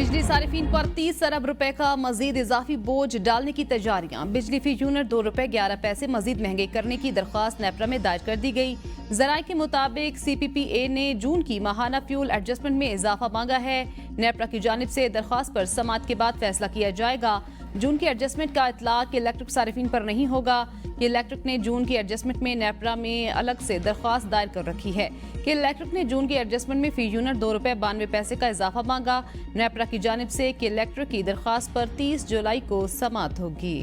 बिजली सारिफीन पर 30 अरब रुपए का मजीद इजाफी बोझ डालने की तैयारियां। बिजली फी यूनिट 2 रुपए 11 पैसे मजीद महंगे करने की दरख्वास्त नेपरा में दायर कर दी गई। जराये के मुताबिक CPPA ने जून की माहाना फ्यूल एडजस्टमेंट में इजाफा मांगा है। नेपरा की जानिब से दरख्वास्त पर समाअत के बाद फैसला किया जाएगा। जून की एडजस्टमेंट का इतलाक इलेक्ट्रिक सारिफीन पर नहीं होगा कि इलेक्ट्रिक ने जून की एडजस्टमेंट में नेपरा में अलग से दरख्वास्त दायर कर रखी है कि इलेक्ट्रिक ने जून की एडजस्टमेंट में फी यूनिट 2 रुपए 92 पैसे का इजाफा मांगा। नेपरा की जानिब से कि इलेक्ट्रिक की दरख्वास्त पर 30 जुलाई को समाअत होगी।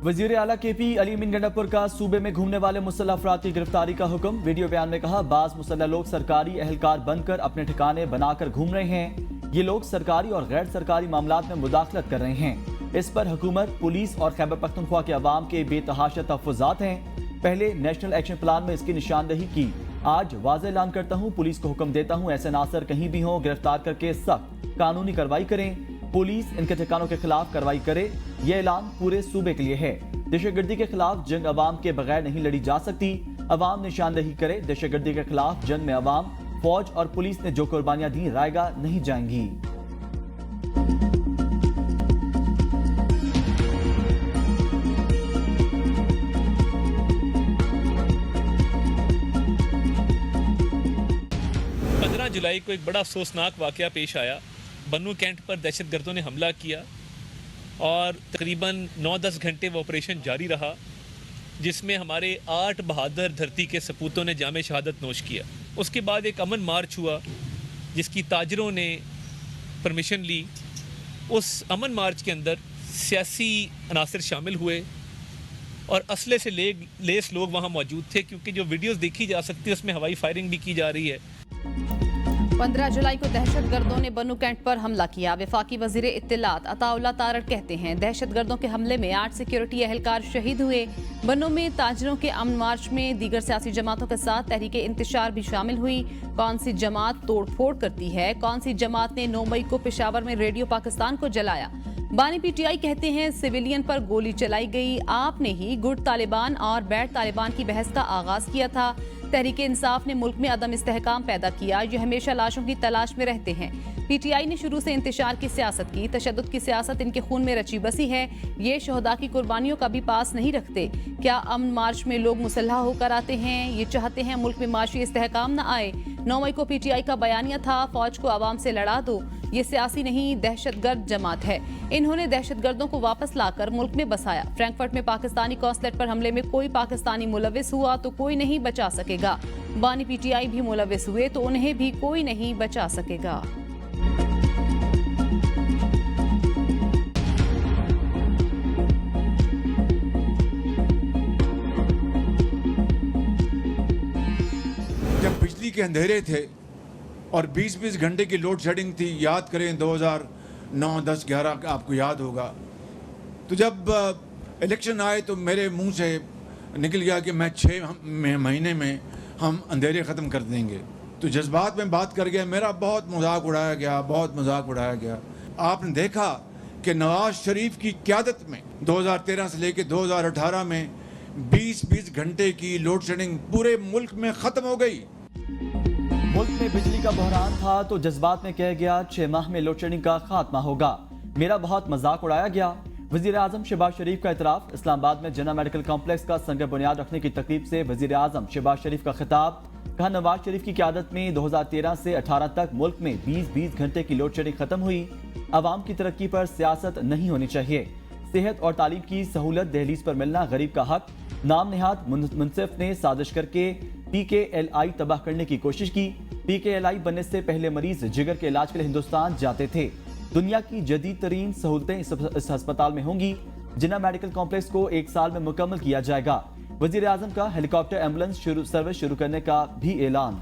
वजीर आला KP अली अमीन गंडापुर का सूबे में घूमने वाले मुसल्लह अफराद की गिरफ्तारी का हुक्म। वीडियो बयान में कहा, बाज मुसल्लह लोग सरकारी एहलकार बनकर अपने ठिकाने बनाकर घूम रहे हैं। ये लोग सरकारी और गैर सरकारी मामलात में मुदाखलत कर रहे हैं। इस पर हुकूमत, पुलिस और खैबर पख्तूनख्वा के अवाम के बेतहाशा तहफ़्फ़ुज़ात हैं। पहले नेशनल एक्शन प्लान में इसकी निशानदही की। आज वाज़ेह ऐलान करता हूँ, पुलिस को हुक्म देता हूँ, ऐसे नासर कहीं भी हों गिरफ्तार करके सख्त कानूनी कार्रवाई करें। पुलिस इनके ठिकानों के खिलाफ कार्रवाई करे। यह ऐलान पूरे सूबे के लिए है। दहशतगर्दी के खिलाफ जंग अवाम के बगैर नहीं लड़ी जा सकती। अवाम निशानदही करे। दहशतगर्दी के खिलाफ जंग में अवाम, फौज और पुलिस ने जो कुर्बानियां दी रायगा नहीं जाएंगी। जुलाई को एक बड़ा अफसोसनाक वाकया पेश आया। बन्नू कैंट पर दहशतगर्दों ने हमला किया और तकरीबन 9-10 घंटे वो ऑपरेशन जारी रहा, जिसमें हमारे 8 बहादुर धरती के सपूतों ने जामे शहादत नोश किया। उसके बाद एक अमन मार्च हुआ जिसकी ताजरों ने परमिशन ली। उस अमन मार्च के अंदर सियासी अनासर शामिल हुए और असले से लेस लोग वहाँ मौजूद थे, क्योंकि जो वीडियोस देखी जा सकती है उसमें हवाई फायरिंग भी की जा रही है। 15 जुलाई को दहशतगर्दों ने बन्नू कैंट पर हमला किया। वफाकी वजीर इत्तलात अताउल्लाह तारड़ कहते हैं, दहशतगर्दों के हमले में 8 सिक्योरिटी एहलकार शहीद हुए। बन्नू में ताजरों के अमन मार्च में दीगर सियासी जमातों के साथ तहरीक इंतशार भी शामिल हुई। कौन सी जमात तोड़ फोड़ करती है? कौन सी जमात ने 9 मई को पेशावर में रेडियो पाकिस्तान को जलाया? बानी PTI कहते हैं, सिविलियन पर गोली चलाई गई। आपने ही गुड तालिबान और बैड तालिबान की बहस का आगाज किया था। तहरीक इंसाफ ने मुल्क में अदम इस्तेहकाम पैदा किया। ये हमेशा लाशों की तलाश में रहते हैं। PTI ने शुरू से इंतशार की सियासत की। तशद्दुद की सियासत इनके खून में रची बसी है। ये शहदा की कुर्बानियों का भी पास नहीं रखते। क्या अमन मार्च में लोग मुसल्ह होकर आते हैं? ये चाहते हैं मुल्क में माशी इस्तेहकाम न आए। 9 मई को PTI का बयानिया था, फौज को आवाम से लड़ा दो। ये सियासी नहीं, दहशतगर्द जमात है। इन्होंने दहशतगर्दों को वापस लाकर मुल्क में बसाया। फ्रैंकफर्ट में पाकिस्तानी कॉन्सुलेट पर हमले में कोई पाकिस्तानी मुलविस हुआ तो कोई नहीं बचा सकेगा। बानी PTI भी मुलविस हुए तो उन्हें भी कोई नहीं बचा सकेगा। जब बिजली के अंधेरे थे और 20-20 घंटे की लोड शेडिंग थी, याद करें 2009, 10, 11 आपको याद होगा, तो जब इलेक्शन आए तो मेरे मुंह से निकल गया कि मैं 6 महीने में हम अंधेरे ख़त्म कर देंगे। तो जज्बात में बात कर गया, मेरा बहुत मजाक उड़ाया गया, बहुत मजाक उड़ाया गया। आपने देखा कि नवाज शरीफ की क़यादत में 2013 से लेकर 2018 में 20-20 घंटे की लोड शेडिंग पूरे मुल्क में ख़त्म हो गई। मुल्क में बिजली का बहरान था तो जज्बात में कह गया 6 माह में लोड शेडिंग का खात्मा होगा। मेरा बहुत मजाक उड़ाया गया। वजीर आजम शहबाज शरीफ का इतराफ। इस्लामाबाद में जना मेडिकल कॉम्प्लेक्स का संग बुनियाद रखने की तकरीब से वजीर आजम शहबाज शरीफ का खिताब। कहा, नवाज शरीफ की क़यादत में 2013 से 18 तक मुल्क में 20-20 घंटे की लोड शेडिंग खत्म हुई। अवाम की तरक्की पर सियासत नहीं होनी चाहिए। सेहत और तालीम की सहूलत दहलीज पर मिलना गरीब का हक। नाम नेहाद मुनसिफ ने साजिश करके PKLI तबाह करने की कोशिश की। PKLI बनने से पहले मरीज जिगर के इलाज के लिए हिंदुस्तान जाते थे। दुनिया की जदीद तरीन सहूलतें इस अस्पताल में होंगी। जिन्ना मेडिकल कॉम्प्लेक्स को 1 साल में मुकम्मल किया जाएगा। वजीर आजम का हेलीकॉप्टर एम्बुलेंस सर्विस शुरू करने का भी ऐलान।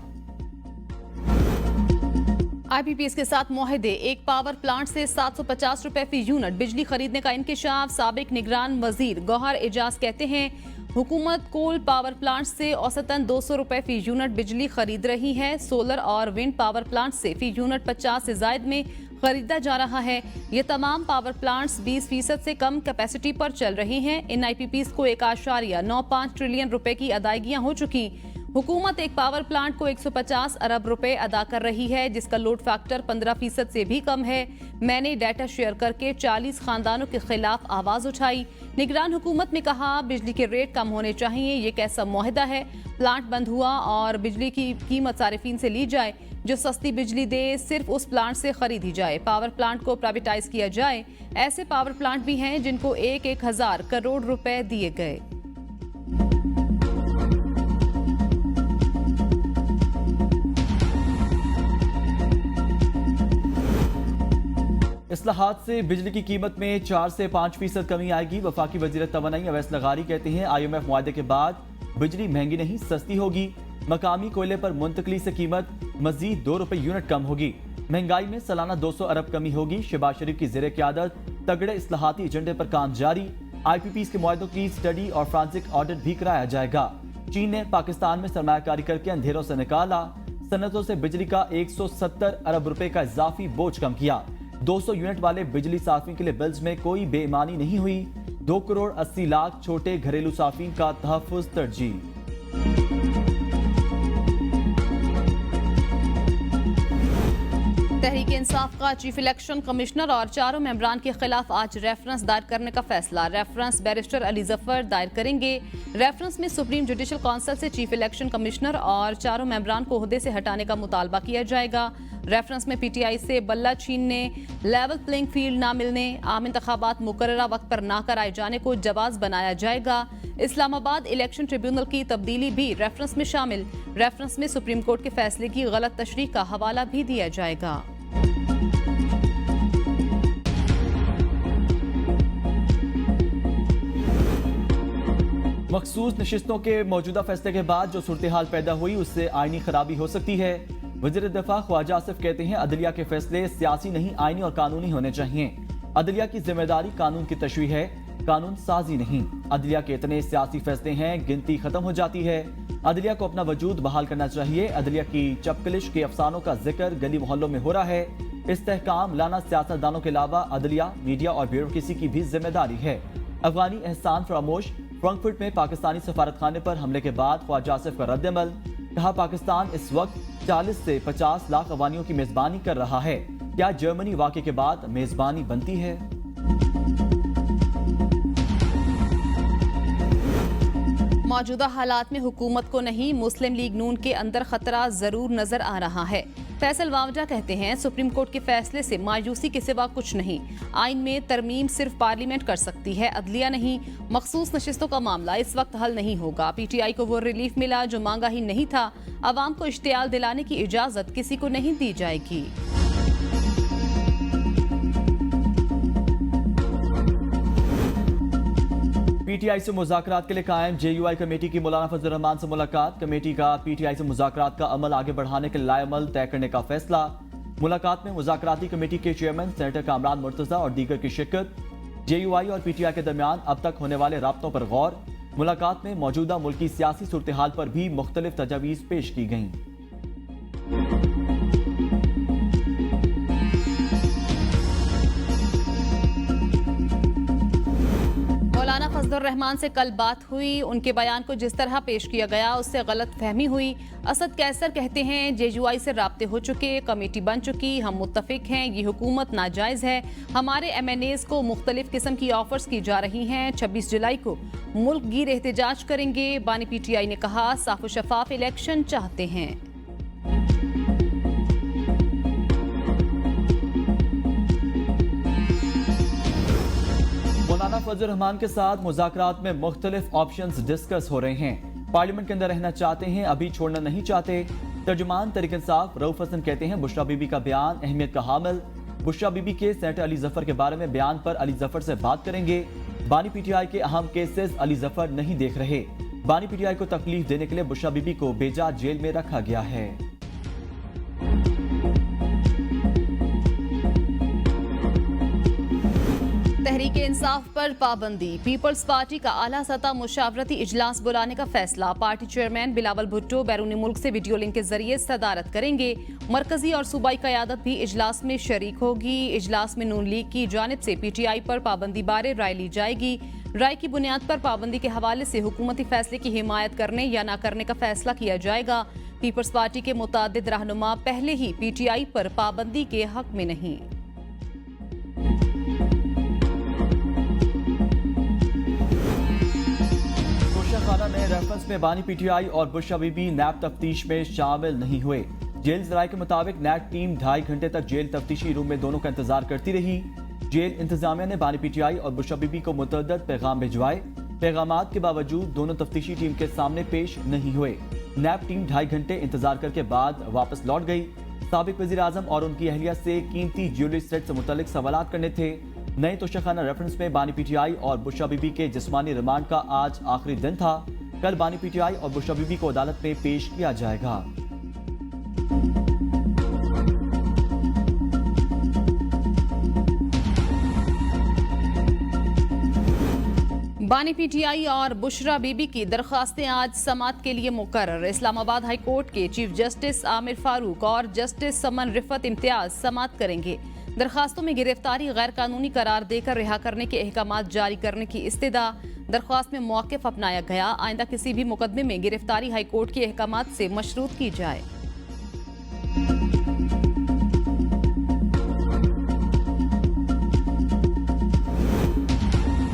IPPS के साथ मुआहदे। एक पावर प्लांट से 750 रुपए फी यूनिट बिजली खरीदने का इंकशाफ। साबिक निगरान वजीर गौहर एजाज कहते हैं, हुकूमत कोल पावर प्लांट से औसतन 200 रुपए फी यूनिट बिजली खरीद रही है। सोलर और विंड पावर प्लांट से फी यूनिट 50 से जायद में खरीदा जा रहा है। ये तमाम पावर प्लांट्स 20% से कम कैपेसिटी पर चल रहे हैं। इन IPPs को 1.95 ट्रिलियन रुपए की अदायगियां हो चुकी। हुकूमत एक पावर प्लांट को 150 अरब रुपए अदा कर रही है, जिसका लोड फैक्टर 15% से भी कम है। मैंने डाटा शेयर करके 40 खानदानों के खिलाफ आवाज उठाई। निगरान हुकूमत ने कहा बिजली के रेट कम होने चाहिए। ये कैसा मुआहदा है? प्लांट बंद हुआ और बिजली की कीमत सारिफीन से ली जाए। जो सस्ती बिजली दे सिर्फ उस प्लांट से खरीदी जाए। पावर प्लांट को प्राइवेटाइज किया जाए। ऐसे पावर प्लांट भी हैं जिनको 1,000 करोड़ रुपए दिए गए। इस्लाहात से बिजली की कीमत में 4 से 5% कमी आएगी। वफाकी वजीर तवानाई अवैस लगारी कहते हैं IMF मुआहदे के बाद बिजली महंगी नहीं सस्ती होगी। मकामी कोयले पर मुंतकली से कीमत मजीद 2 रुपए यूनिट कम होगी। महंगाई में सालाना 200 अरब कमी होगी। शहबाज शरीफ की ज़ेरे क़यादत तगड़े इस्लाहाती एजेंडे पर काम जारी। IPPs के मुआहदों की स्टडी और फ्रांसिक ऑडिट भी कराया जाएगा। चीन ने पाकिस्तान में सरमायाकारी करके अंधेरों से निकाला। सनतों से बिजली का 170 अरब रुपए का इजाफी बोझ कम किया। 200 यूनिट वाले बिजली सार्फिन के लिए बिल्स में कोई बेईमानी नहीं हुई। 2 करोड़ 80 लाख छोटे घरेलू सार्फिन का तहफ़्फ़ुज़ तरजीह। तहरीक इंसाफ का चीफ इलेक्शन कमिश्नर और 4 मेंबरान के खिलाफ आज रेफरेंस दायर करने का फैसला। रेफरेंस बैरिस्टर अली जफर दायर करेंगे। रेफरेंस में सुप्रीम जुडिशल काउंसिल से चीफ इलेक्शन कमिश्नर और 4 मेंबरान को ओहदे से हटाने का मुतालबा किया जाएगा। रेफरेंस में PTI से बल्ला छीनने, लेवल प्लेइंग फील्ड ना मिलने, आम इंतखाबात मुकर्ररा वक्त पर ना कराए जाने को जवाज बनाया जाएगा। इस्लामाबाद इलेक्शन ट्रिब्यूनल की तब्दीली भी रेफरेंस में शामिल। रेफरेंस में सुप्रीम कोर्ट के फैसले की गलत तशरीह का हवाला भी दिया जाएगा। मखसूस नशिस्तों के मौजूदा फैसले के बाद जो सूरत हाल पैदा हुई उससे आईनी खराबी हो सकती है। वज़ीर दिफा ख्वाजा आसिफ कहते हैं अदलिया के फैसले सियासी नहीं आईनी और कानूनी होने चाहिए। अदलिया की जिम्मेदारी कानून की तशरीह है, कानून साजी नहीं। अदलिया के इतने सियासी फैसले हैं गिनती खत्म हो जाती है। अदलिया को अपना वजूद बहाल करना चाहिए। अदलिया की चपकलिश के अफसानों का जिक्र गली मोहल्लों में हो रहा है। इस्तेहकाम लाना सियासतदानों के अलावा अदलिया, मीडिया और ब्यूरोक्रेसी की भी जिम्मेदारी है। अफगानी एहसान फरामोश। फ्रैंकफर्ट में पाकिस्तानी सफारतखाने पर हमले के बाद ख्वाजा आसिफ का रद्द-ए-अमल। कहा पाकिस्तान इस वक्त 40 से 50 लाख अफगानियों की मेजबानी कर रहा है। क्या जर्मनी वाक़े के बाद मेजबानी बनती है? मौजूदा हालात में हुकूमत को नहीं मुस्लिम लीग नून के अंदर खतरा जरूर नजर आ रहा है। फैसल वावजा कहते हैं सुप्रीम कोर्ट के फैसले से मायूसी के सिवा कुछ नहीं। आइन में तरमीम सिर्फ पार्लियामेंट कर सकती है, अदलिया नहीं। मखसूस नशिस्तों का मामला इस वक्त हल नहीं होगा। PTI को वो रिलीफ मिला जो मांगा ही नहीं था। अवाम को इश्तियाल दिलाने की इजाजत किसी को नहीं दी जाएगी। PTI से मुज़ाकरात के लिए कायम JUI कमेटी की मौलाना फजल रहमान से मुलाकात। कमेटी का PTI से मुज़ाकरात का अमल आगे बढ़ाने के लाएअमल तय करने का फैसला। मुलाकात में मुज़ाकराती कमेटी के चेयरमैन सेनेटर कामरान मुर्तज़ा और दीगर की शिरकत। JUI और PTI के दरमियान अब तक होने वाले राब्तों पर गौर। मुलाकात में मौजूदा मुल्की सियासी सूरत हाल पर भी मुख्तलिफ तजावीज़ पेश की गईं। मौलाना फजलुर रहमान से कल बात हुई। उनके बयान को जिस तरह पेश किया गया उससे गलत फहमी हुई। असद कैसर कहते हैं JUI से राब्ते हो चुके, कमेटी बन चुकी, हम मुत्तफिक हैं, ये हुकूमत नाजायज़ है। हमारे MNAs को मुख्तलिफ किस्म की ऑफर्स की जा रही हैं। 26 जुलाई को मुल्क गिर एहतजाज करेंगे। बानी PTI ने कहा साफ व शफाफ इलेक्शन चाहते हैं। मौलाना फजल रहमान के साथ मुज़ाकरात में मुख्तलिफ ऑप्शंस डिस्कस हो रहे हैं। पार्लियामेंट के अंदर रहना चाहते हैं, अभी छोड़ना नहीं चाहते। तर्जुमान तहरीक इंसाफ रऊफ हसन कहते हैं बुशरा बीबी का बयान अहमियत का हामिल। बुशरा बीबी के सेनेटर अली जफर के बारे में बयान पर अली जफर से बात करेंगे। बानी PTI के अहम केसेस अली जफर नहीं देख रहे। बानी PTI को तकलीफ देने के लिए बुशरा बीबी को बेजा जेल में रखा गया है। तहरीक इंसाफ पर पाबंदी। पीपल्स पार्टी का आला सतह मुशावरती इजलास बुलाने का फैसला। पार्टी चेयरमैन बिलावल भुट्टो बैरूनी मुल्क से वीडियो लिंक के जरिए सदारत करेंगे। मरकजी और सूबाई क़यादत भी इजलास में शरीक होगी। इजलास में नून लीग की जानिब से PTI पर पाबंदी बारे राय ली जाएगी। राय की बुनियाद पर पाबंदी के हवाले से हुकूमती फैसले की हिमायत करने या न करने का फैसला किया जाएगा। पीपल्स पार्टी के मुतादिद रहनुमा पहले ही PTI पर पाबंदी के हक में नहीं। खाना में रेफरेंस में बानी PTI और बुशरा बीबी नैब तफ्तीश में शामिल नहीं हुए। जेल जराये के मुताबिक नैब टीम 2.5 घंटे तक जेल तफ्तीशी रूम में दोनों का इंतजार करती रही। जेल इंतजामिया ने बानी PTI और बुशरा बीबी को मुतअद्दिद पैगाम भिजवाए। पैगामात के बावजूद दोनों तफ्तीशी टीम के सामने पेश नहीं हुए। नैब टीम 2.5 घंटे इंतजार करके बाद वापस लौट गई। साबिक वजीर आजम और उनकी अहलिया से कीमती ज्वेलरी सेट से मुतल्लिक सवालात करने थे। नए तोशाखाना रेफरेंस में बानी PTI और बुशरा बीबी के जिस्मानी रिमांड का आज आखिरी दिन था। कल बानी PTI और बुशरा बीबी को अदालत में पेश किया जाएगा। बानी PTI और बुशरा बीबी की दरखास्तें आज समाअत के लिए मुकर्रर। इस्लामाबाद हाई कोर्ट के चीफ जस्टिस आमिर फारूक और जस्टिस समन रिफत इम्तियाज समाअत करेंगे। दरखास्तों में गिरफ्तारी गैर कानूनी करार देकर रिहा करने के अहकामात जारी करने की इस्तिदा। दरख्वास्त में मौक़िफ़ अपनाया गया, आइंदा किसी भी मुकदमे में गिरफ्तारी हाई कोर्ट के अहकामात से मशरूत की जाए।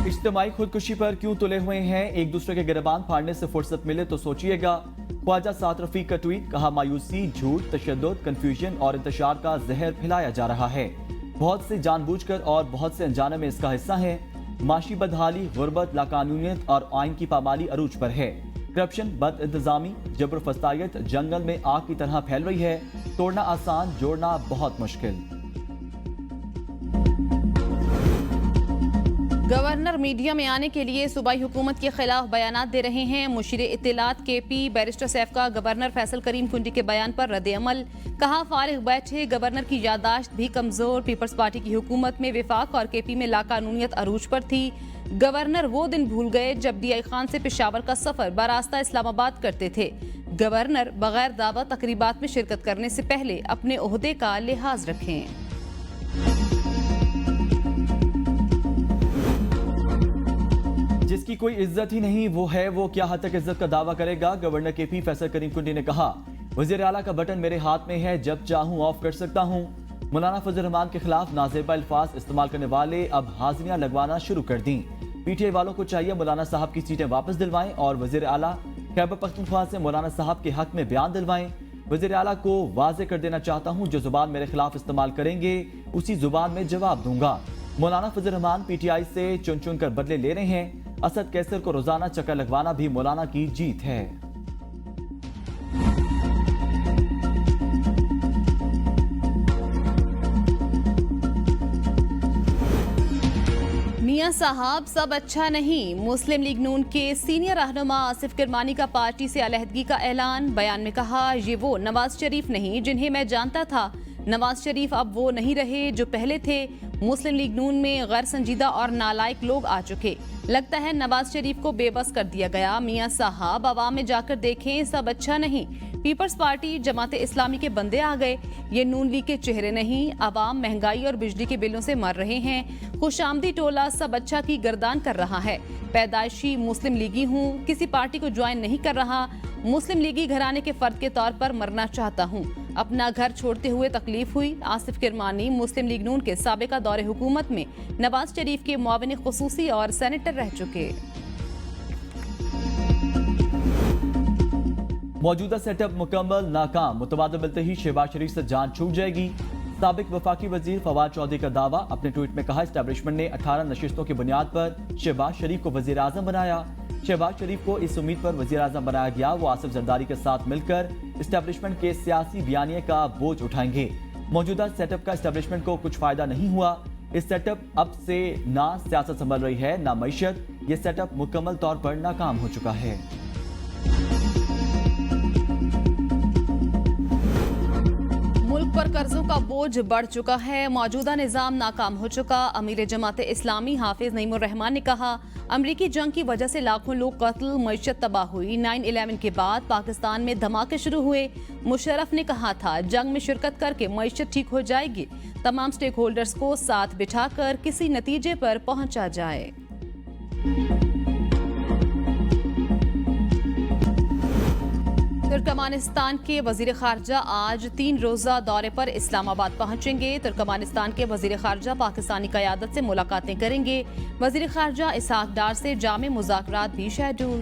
इज्तिमाई खुदकुशी पर क्यों तुले हुए हैं? एक दूसरे के गिरबान फाड़ने से फुर्सत मिले तो सोचिएगा। ख्वाजा साद रफीक का ट्वीट, कहा मायूसी, झूठ, तशद्दुद, कंफ्यूजन और इंतशार का जहर फैलाया जा रहा है। बहुत से जानबूझकर और बहुत से अनजाने में इसका हिस्सा है। माशी बदहाली, गुर्बत, लाकानूनियत और आइन की पामाली अरूज पर है। करप्शन, बद इंतजामी, जबर फसायत जंगल में आग की तरह फैल रही है। तोड़ना आसान, जोड़ना बहुत मुश्किल। गवर्नर मीडिया में आने के लिए सूबाई हुकूमत के खिलाफ बयानात दे रहे हैं। मुशीर इत्तलात KP बैरिस्टर सैफ का गवर्नर फैसल करीम कुंडी के बयान पर रद्द अमल। कहा, फारिग बैठे गवर्नर की यादाश्त भी कमजोर। पीपल्स पार्टी की हुकूमत में विफाक और KP में लाकानूनियत अरूज पर थी। गवर्नर वो दिन भूल गए जब DI खान से पेशावर का सफर बरास्ता इस्लामाबाद करते थे। गवर्नर बगैर दावा तकरीबात में शिरकत करने से पहले अपने ओहदे का लिहाज रखें। जिसकी कोई इज्जत ही नहीं वो क्या हद तक इज्जत का दावा करेगा? गवर्नर KP फैसल करीम कुंडी ने कहा, वजीर आला का बटन मेरे हाथ में है, जब चाहूं ऑफ कर सकता हूं। मौलाना फजल रहमान के खिलाफ नाजेबा अल्फाज इस्तेमाल करने वाले अब हाजिरियां लगवाना शुरू कर दी। PTI वालों को चाहिए मौलाना साहब की सीटें वापस दिलवाएं और वजीर आला खैबर पख्तूनख्वा से मौलाना साहब के हक में बयान दिलवाएं। वजीर आला को वाजे कर देना चाहता हूं, जो जुबान मेरे खिलाफ इस्तेमाल करेंगे उसी जुबान में जवाब दूंगा। मौलाना फजल रहमान PTI से चुन चुन कर बदले ले रहे हैं। असद कैसर को रोजाना चक्कर लगवाना भी मौलाना की जीत है। मियां साहब सब अच्छा नहीं। मुस्लिम लीग नून के सीनियर रहनुमा आसिफ किरमानी का पार्टी से अलहदगी का ऐलान। बयान में कहा, ये वो नवाज शरीफ नहीं जिन्हें मैं जानता था। नवाज शरीफ अब वो नहीं रहे जो पहले थे। मुस्लिम लीग नून में गैर संजीदा और नालायक लोग आ चुके। लगता है नवाज शरीफ को बेबस कर दिया गया। मियां साहब अवाम में जाकर देखें, सब अच्छा नहीं। पीपल्स पार्टी जमात इस्लामी के बंदे आ गए। ये नून लीग के चेहरे नहीं। अवाम महंगाई और बिजली के बिलों से मर रहे हैं। खुशामदी टोला सब अच्छा की गर्दान कर रहा है। पैदाइशी मुस्लिम लीगी हूँ, किसी पार्टी को ज्वाइन नहीं कर रहा। मुस्लिम लीगी घराने के फर्द के तौर पर मरना चाहता हूँ। अपना घर छोड़ते हुए तकलीफ हुई। आसिफ किरमानी मुस्लिम लीग नून के साबिका दौरे हुकूमत में नवाज शरीफ के मुआविन खुसूसी और सेनेटर रह चुके। मौजूदा सेटअप मुकम्मल नाकाम। मुतबादल मिलते ही शहबाज शरीफ से जान छूट जाएगी। साबिक वफाकी वजीर फवाद चौधरी का दावा। अपने ट्वीट में कहा, एस्टैब्लिशमेंट ने 18 नशिस्तों की बुनियाद पर शहबाज शरीफ को वजीर आजम बनाया। शहबाज शरीफ को इस उम्मीद पर वजीर आजम बनाया गया वो आसिफ जरदारी के साथ मिलकर एस्टैब्लिशमेंट के सियासी बयानिए का बोझ उठाएंगे। मौजूदा सेटअप का एस्टैब्लिशमेंट को कुछ फायदा नहीं हुआ। इस सेटअप अब से ना सियासत संभल रही है ना मईशत। ये सेटअप मुकम्मल तौर पर नाकाम हो चुका है। मुल्क ऊपर कर्जों का बोझ बढ़ चुका है, मौजूदा निजाम नाकाम हो चुका। अमीर जमात इस्लामी हाफिज नईमुर रहमान ने कहा, अमरीकी जंग की वजह से लाखों लोग कत्ल, मईशत तबाह हुई। 9/11 के बाद पाकिस्तान में धमाके शुरू हुए। मुशर्रफ ने कहा था, जंग में शिरकत करके मईशत ठीक हो जाएगी। तमाम स्टेक होल्डर्स को साथ बिठाकर किसी नतीजे पर पहुंचा जाए। तुर्कमानिस्तान के वजीर खारजा आज 3 रोजा दौरे पर इस्लामाबाद पहुंचेंगे। तुर्कमानिस्तान के वजीर खारजा पाकिस्तानी क़यादत से मुलाकातें करेंगे। वजीर खारजा इसहाक डार से जामे मुज़ाकरात भी शेड्यूल।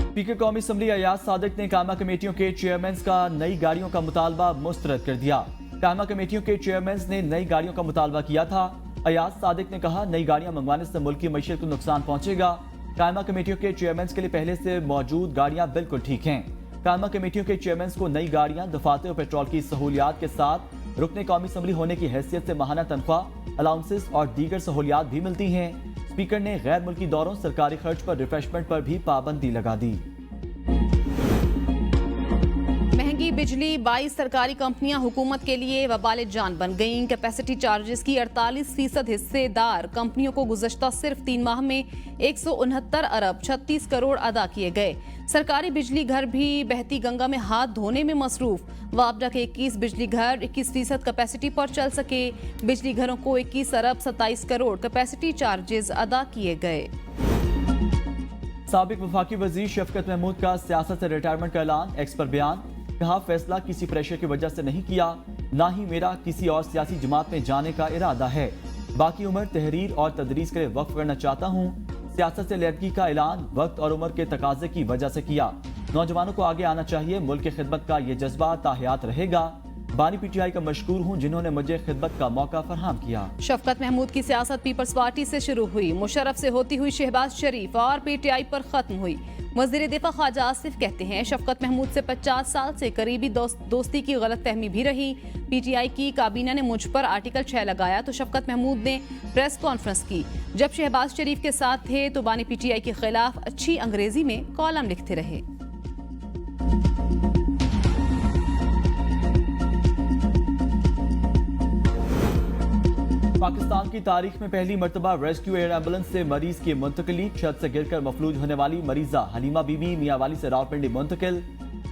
स्पीकर कौमी असम्बली अयाज सादिक ने कायमा कमेटियों के चेयरमैन का नई गाड़ियों का मुतालबा मुस्तरद कर दिया। कायमा कमेटियों के चेयरमैन ने नई गाड़ियों का मुतालबा किया था। अयाज सादिक ने कहा, नई गाड़ियां मंगवाने से मुल्क की मईशत को नुकसान पहुंचेगा। कायमा कमेटियों के चेयरमैन के लिए पहले से मौजूद गाड़ियां बिल्कुल ठीक हैं। कायमा कमेटियों के चेयरमैन को नई गाड़ियां, दफातर और पेट्रोल की सहूलियात के साथ रुकने कौमी असम्बली होने की हैसियत से माहाना तनख्वाह, अलाउंसेस और दीगर सहूलियात भी मिलती हैं। स्पीकर ने गैर मुल्की दौरों, सरकारी खर्च पर रिफ्रेशमेंट पर भी पाबंदी लगा दी। महंगी बिजली, 22 सरकारी कंपनियां हुकूमत के लिए वबाल जान बन गईं। कैपेसिटी चार्जेस की 48% हिस्सेदार कंपनियों को गुज़श्ता सिर्फ 3 माह में 169 अरब 36 करोड़ अदा किए गए। सरकारी बिजली घर भी बहती गंगा में हाथ धोने में मसरूफ। वापडा के 21 बिजली घर 21% कैपेसिटी पर चल सके। बिजली घरों को 21 अरब 27 करोड़ कैपेसिटी चार्जेस अदा किए गए। साबिक वफाकी वजीर शफकत महमूद का सियासत से रिटायरमेंट का ऐलान। एक्स पर बयान, कहा, फैसला किसी प्रेशर की वजह से नहीं किया, ना ही मेरा किसी और सियासी जमात में जाने का इरादा है। बाकी उम्र तहरीर और तदरीस के लिए वक्फ करना चाहता हूँ। सियासत से लैदगी का ऐलान वक्त और उम्र के तकाजे की वजह से किया। नौजवानों को आगे आना चाहिए, मुल्क की खिदमत का ये जज्बा ताहयात रहेगा। बानी PTI का मशकूर हूँ जिन्होंने मुझे खिदमत का मौका फराहम किया। शफकत महमूद की सियासत पीपल्स पार्टी से शुरू हुई, मुशर्रफ से होती हुई शहबाज शरीफ और PTI पर खत्म हुई। वज़ीर दिफा ख्वाजा आसिफ कहते हैं, शफकत महमूद से 50 साल से करीबी दोस्ती की गलतफहमी भी रही। PTI की काबीना ने मुझ पर आर्टिकल 6 लगाया तो शफकत महमूद ने प्रेस कॉन्फ्रेंस की। जब शहबाज शरीफ के साथ थे तो बानी PTI के खिलाफ अच्छी अंग्रेजी में कॉलम लिखते रहे। पाकिस्तान की तारीख में पहली मर्तबा रेस्क्यू एयर एम्बुलेंस से मरीज की मुंतकिली। छत से गिरकर मफलूज होने वाली मरीजा हलीमा बीबी मियांवाली से रावलपिंडी मुंतकिल।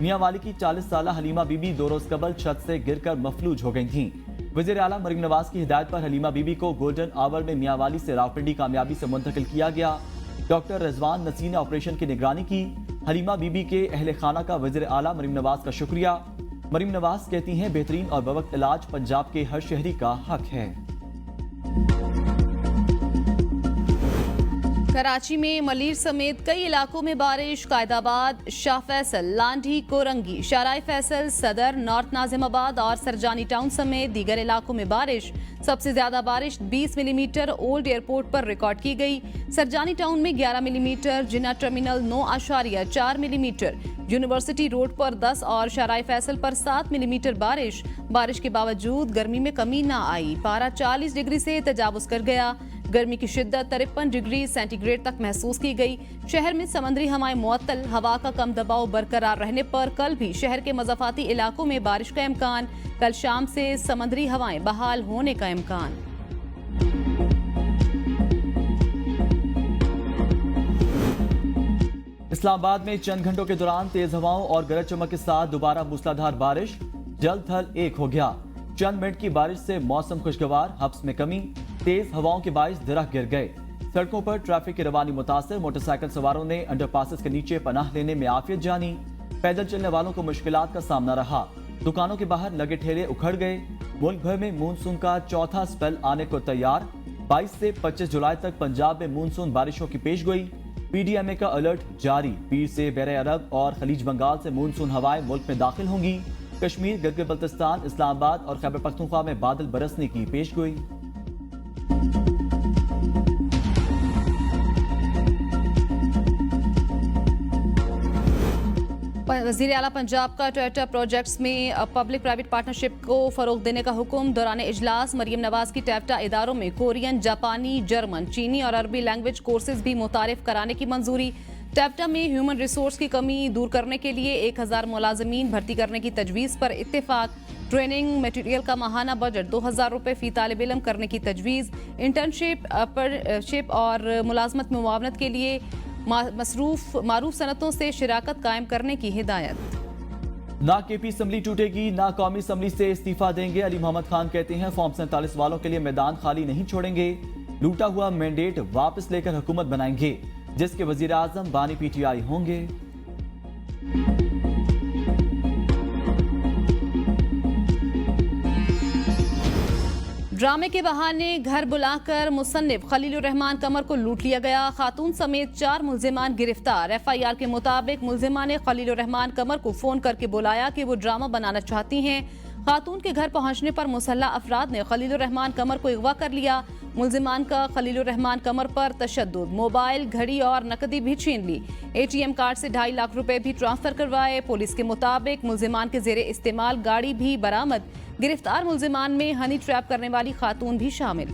मियांवाली की 40 साल हलीमा बीबी 2 रोज कबल छत से गिरकर मफलूज हो गई थीं। वज़ीर आला मरीम नवाज की हिदायत पर हलीमा बीबी को गोल्डन आवर में मियांवाली से रावलपिंडी कामयाबी से मुंतकिल किया गया। डॉक्टर रिजवान नसीर ने ऑपरेशन की निगरानी की। हलीमा बीबी के अहले खाना का वज़ीर आला मरीम नवाज का शुक्रिया। मरीम नवाज कहती हैं, बेहतरीन और बवक्त इलाज पंजाब के हर शहरी का हक है। कराची में मलीर समेत कई इलाकों में बारिश। कायदाबाद, शाह फैसल, लांढी, कोरंगी, शाराय फैसल, सदर, नॉर्थ नाजिमाबाद और सरजानी टाउन समेत दीगर इलाकों में बारिश। सबसे ज्यादा बारिश 20 मिलीमीटर ओल्ड एयरपोर्ट पर रिकॉर्ड की गई। सरजानी टाउन में 11 मिलीमीटर, जिन्ना टर्मिनल 9.4 मिलीमीटर, यूनिवर्सिटी रोड पर 10 और शाराय फैसल पर 7 मिलीमीटर बारिश। बारिश के बावजूद गर्मी में कमी न आई। पारा 40 डिग्री से तजावुज कर गया। गर्मी की शिद्दत 53 डिग्री सेंटीग्रेड तक महसूस की गई। शहर में समंदरी हवाएं मुअत्तल, हवा का कम दबाव बरकरार रहने पर कल भी शहर के मज़ाफ़ाती इलाकों में बारिश का इम्कान। कल शाम से समंदरी हवाएं बहाल होने का इम्कान। इस्लामाबाद में चंद घंटों के दौरान तेज हवाओं और गरज चमक के साथ दोबारा मूसलाधार बारिश। जल थल एक हो गया। चंद मिनट की बारिश से मौसम खुशगवार, हब्स में कमी। तेज हवाओं के बाइस दरख्त गिर गए। सड़कों पर ट्रैफिक की रवानी मुतासर। मोटरसाइकिल सवारों ने अंडरपासेस के नीचे पनाह लेने में आफियत जानी। पैदल चलने वालों को मुश्किलात का सामना रहा। दुकानों के बाहर लगे ठेले उखड़ गए। मुल्क भर में मानसून का चौथा स्पेल आने को तैयार। 22 से 25 जुलाई तक पंजाब में मानसून बारिशों की पेशगोई। PDMA का अलर्ट जारी। पीर से बहरे अरब और खलीज बंगाल से मानसून हवाएं मुल्क में दाखिल होंगी। कश्मीर, गिलगित बल्तिस्तान, इस्लामाबाद और खैबर पख्तूनख्वा में बादल बरसने की पेशगोई। वज़ीर आला पंजाब का टोयोटा प्रोजेक्ट्स में पब्लिक प्राइवेट पार्टनरशिप को फरोग देने का हुक्म। दौरान इजलास मरियम नवाज की टैप्टा इदारों में कोरियन, जापानी, जर्मन, चीनी और अरबी लैंग्वेज कोर्सेज भी मुतारिफ कराने की मंजूरी। टैप्टा में ह्यूमन रिसोर्स की कमी दूर करने के लिए 1000 मुलाजमीन भर्ती करने की तजवीज़ पर इत्तेफाक। ट्रेनिंग मटेरियल का माहाना बजट 2000 रुपये फी तालिब इल्म करने की तजवीज़। इंटर्नशिप, अपर्नशिप और मुलाजमत मुआवनत के लिए मारूफ सनतों से शिराकत कायम करने की हिदायत। ना केपी असम्बली टूटेगी, ना कौमी असम्बली से इस्तीफा देंगे। अली मोहम्मद खान कहते हैं फॉर्म 47 वालों के लिए मैदान खाली नहीं छोड़ेंगे। लूटा हुआ मैंडेट वापस लेकर हुकूमत बनाएंगे, जिसके वजीर आजम बानी पीटीआई होंगे। ड्रामे के बहाने घर बुलाकर मुसन्निफ खलीलुर रहमान कमर को लूट लिया गया। खातून समेत 4 मुल्जिमान गिरफ्तार। एफआईआर के मुताबिक मुल्जिमान ने खलीलुर रहमान कमर को फोन करके बुलाया कि वो ड्रामा बनाना चाहती हैं। खातून के घर पहुंचने पर मुसल्ला अफराद ने खलीलुर रहमान कमर को अगवा कर लिया। मुल्जिमान का खलीलुर रहमान कमर पर तशद्दुद, मोबाइल, घड़ी और नकदी भी छीन ली। एटीएम कार्ड से 2.5 लाख रुपए भी ट्रांसफर करवाए। पुलिस के मुताबिक मुल्जिमान के जेरे इस्तेमाल गाड़ी भी बरामद। गिरफ्तार मुल्जिमान में हनी ट्रैप करने वाली खातून भी शामिल।